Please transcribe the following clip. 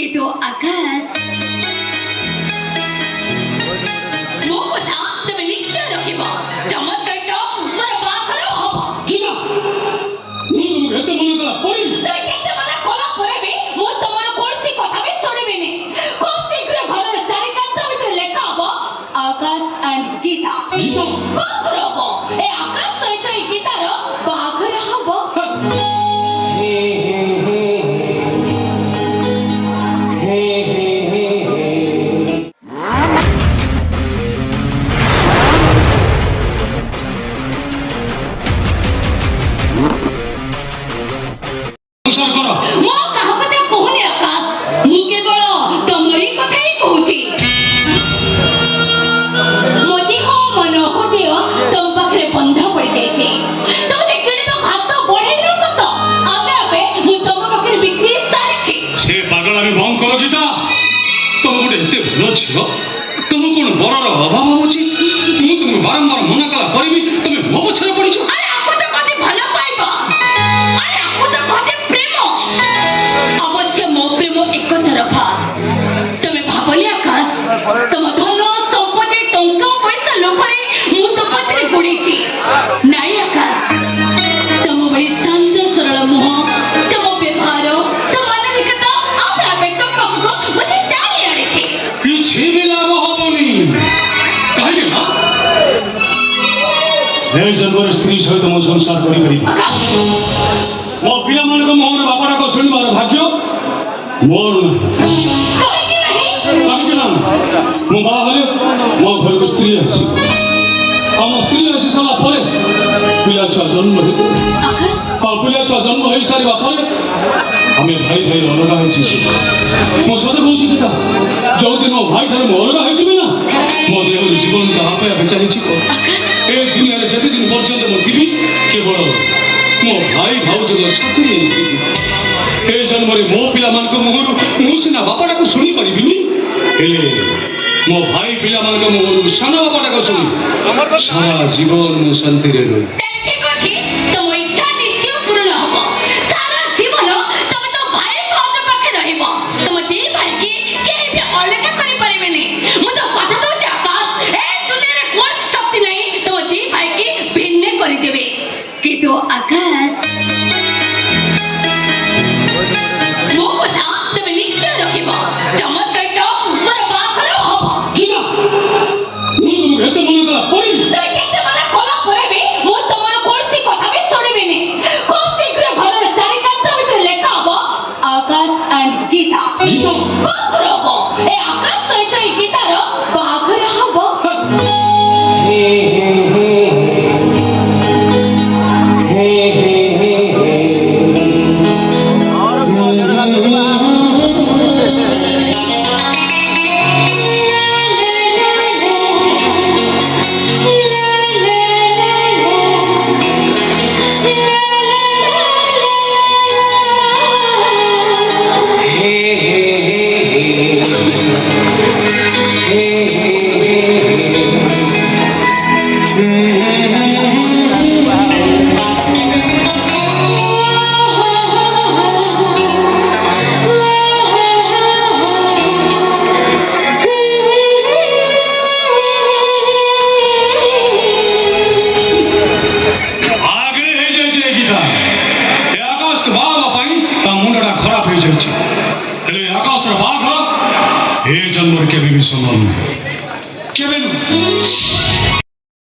କିନ୍ତୁ ଆକାଶ ମୋ କଥା ତମେ ନିଶ୍ଚୟ ରଖିବ। ତମ ସହିତ ମୋର ବାହାଘର ହବ। ଏତେ ମନେ କଲା ପରେ କେତେ ମନା କଲା ପରେ ବି ମୁଁ ତମର କୌଣସି କଥା ବି ଶୁଣିବିନି। ଖୁବ ଶୀଘ୍ର ଘରର ଚାରିକାନ୍ଥ ଭିତରେ ଲେଖା ହବ ଆକାଶ ଆଣ୍ଡ ଗୀତା ବାହାଘର ହବ। ଏ ଆକାଶ ସହିତ ଏ ଗୀତାର ବାହାଘର ହବ। ମୁଁ କାହା କଥା କହୁନି ଆକାଶ, ମୁଁ କେବଳ ତମରି କଥା ହିଁ କହୁଛି। ମୋ ଦେହ ମନ ହୃଦୟ ତମ ପାଖରେ ବନ୍ଧ ପଡ଼ିଯାଇଛି। ତମେ କିଣିବା ହାତ ବଢେଇଲ ସତ, ଆପେ ଆପେ ମୁଁ ତମ ପାଖରେ ବିକ୍ରି ସାରିଛି। ସେ ପାଗଳାମି ବନ୍ଦ କର ଗୀତା। ତମ ଗୋଟେ ଏତେ ଭଲ ଝିଅ, ତମ କଣ ବରର ଅଭାବ ଅଛି? ମୁଁ ତମକୁ ବାରମ୍ବାର ମନା କଲା ପରେ ବି ତମେ ମୋ ପଛରେ ପଡ଼ିଛ। ଆରେ ଆକୁ ତ କହନ୍ତି ଭଲ ପାଇବା, ଆରେ ଆକୁ ତ କହନ୍ତି ପ୍ରେମ। ଅବଶ୍ୟ ମୋ ପ୍ରେମ ଏକ ତରଫା। ତମେ ଭାବଲି ଆକାଶ, ତମ ଧନ ସମ୍ପତ୍ତି ଟଙ୍କା ପଇସା ଲୋଭରେ ମୁଁ ତମ ପଛରେ ଗୋଡ଼େଇଛି। ନାଇଁ ଆକାଶ, ତମ ଭଳି ଶାନ୍ତ ସରଳ ମୁହଁ, ତମ ବ୍ୟବହାର, ତମ ମାନବିକତା ଆପେ ଆପେ ତମ ପାଖକୁ ମୋତେ ଟାଣି ଆଣିଛି। କିଛି ବି ଲାଭ ହବନି। କାହିଁକି ନା ଏ ଜନ୍ମରେ ସ୍ତ୍ରୀ ସହିତ ମୁଁ ସଂସାର କରିପାରିବି। ମୋ ପିଲାମାନଙ୍କ ମୁହଁରେ ବାପା ଡାକ ଶୁଣିବାର ଭାଗ୍ୟ ମୋର ନାହିଁ। କାହିଁକି ନା ମୁଁ ବାହା ହେଲେ ମୋ ଘରକୁ ସ୍ତ୍ରୀ ଆସିବ। ଆମ ସ୍ତ୍ରୀ ଆସି ସାରିଲା ପରେ ପିଲା ଛୁଆ ଜନ୍ମ ହେବ। ଆଉ ପିଲା ଛୁଆ ଜନ୍ମ ହେଇସାରିବା ପରେ ଆମେ ଭାଇ ଭାଇ ଅଲଗା ହେଇଯିବୁ। ମୁଁ ସତ କହୁଛି ପିତା, ଯୋଉଦିନ ମୋ ଭାଇ ଠାରୁ ମୁଁ ଅଲଗା ହେଇଯିବି ନା, ମୋ ଦେହରୁ ଜୀବନଟା ଆପେ ଆପେ ଚାଲିଯିବ। ଏ ଦୁନିଆରେ ଯେତେ ଦିନ ପର୍ଯ୍ୟନ୍ତ ମୁଁ ଥିବି, କେବଳ ମୋ ଭାଇ ଭାଉଜଙ୍କ ସାଥିରେ ଥିବି। ଏ ଜନ୍ମରେ ମୋ ପିଲାମାନଙ୍କ ମୁହଁରୁ ମୁଁ ସିନା ବାପାଟାକୁ ଶୁଣି ପାରିବିନି, ହେଲେ ମୋ ଭାଇ ପିଲାମାନଙ୍କ ମୁହଁରୁ ସାନ ବାପାଟାକୁ ଶୁଣି ସାରା ଜୀବନ ମୁଁ ଶାନ୍ତିରେ ରହିବି। ଠିକ ଅଛି, ତମ ଇଚ୍ଛା ନିଶ୍ଚୟ ପୂରଣ ହବ। ସାରା ଜୀବନ ତମେ ତମ ଭାଇ ଭାଉଜ ପାଖରେ ରହିବ। ତମ ଦି ଭାଇକି କେହି ବି ଅଲଗା କରିପାରିବେନି। ମୁଁ ତ କଥା ଦଉଛି ଆକାଶ, ଏ ଦୁନିଆରେ କୌଣସି ଶକ୍ତି ନାହିଁ ତମ ଦି ଭାଇକି ଭିନ୍ନ କରିଦେବେ। କିନ୍ତୁ ଆକାଶ, ମୋ କଥା ତମେ ନିଶ୍ଚୟ ରଖିବ। ତମ ସହିତ ମୋର ବାହାଘର ହବ। ଏତେ ମନେ କଲା ପରେ କେତେ ମନା କଲା ପରେ ବି ମୁଁ ତମର କୌଣସି କଥା ବି ଶୁଣିବିନି। ଖୁବ ଶୀଘ୍ର ଘରର ଚାରିକାନ୍ଥ ଭିତରେ ଲେଖା ହବ ଆକାଶ ଆଣ୍ଡ ଗୀତା ବାହାଘର ହବ। ଏ ଆକାଶ ସହିତ ଏ ଗୀତାର ବାହାଘର ହବ। ହେଲେ ଆକାଶର ବାହାଘର ଏ ଜନ୍ମରେ କେବେ ବି ସମ୍ଭବ ନୁହେଁ। କେବେ ନୁହେଁ।